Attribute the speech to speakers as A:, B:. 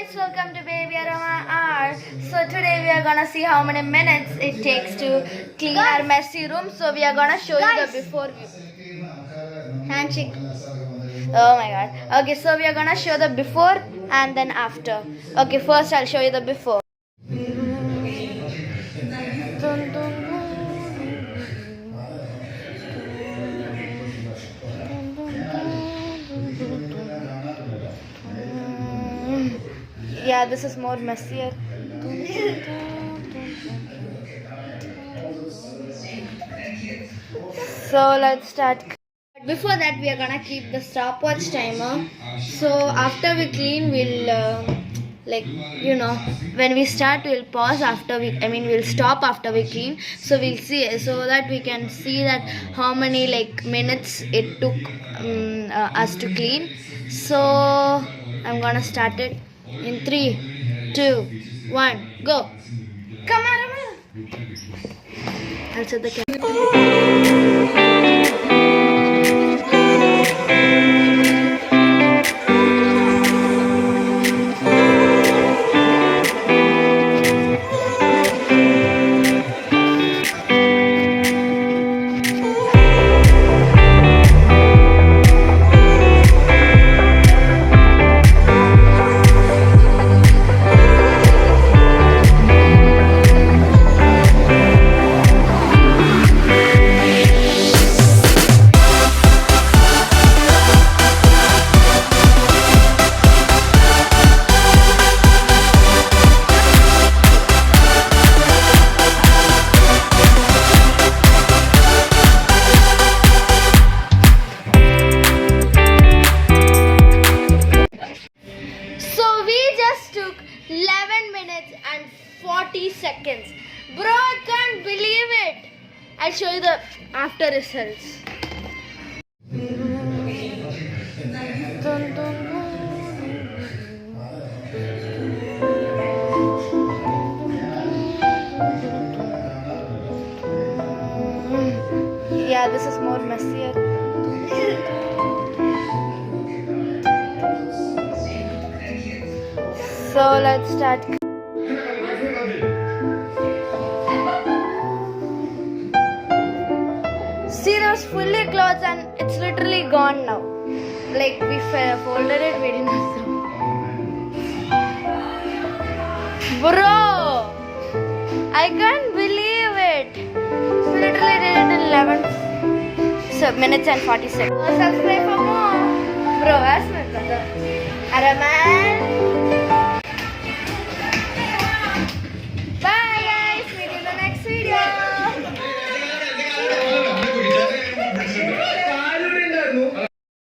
A: guys, welcome to Baby Aroma R. So today we are gonna see how many minutes it takes to clean our messy room. So we are gonna show you the before view. Handshake. Oh my god. Okay, so we are gonna show the before and then after. Okay, first I'll show you the before. Yeah, this is more messier. So let's start. Before that, we are gonna keep the stopwatch timer. So after we clean, we'll when we start, we'll pause after we'll stop after we clean. So we'll see, so that we can see that how many minutes it took us to clean. So I'm gonna start it in 3, 2, 1, go. Come on. I'll set the camera. Took 11 minutes and 40 seconds. Bro, I can't believe it. I'll show you the after results. Yeah, this is more messier. So let's start. See, those fully clothes and it's literally gone now. Like we folded it, we didn't throw. Bro, I can't believe it. We literally did it in 11 minutes and 40 seconds. Subscribe for more. Bro, ask my brother. Araman.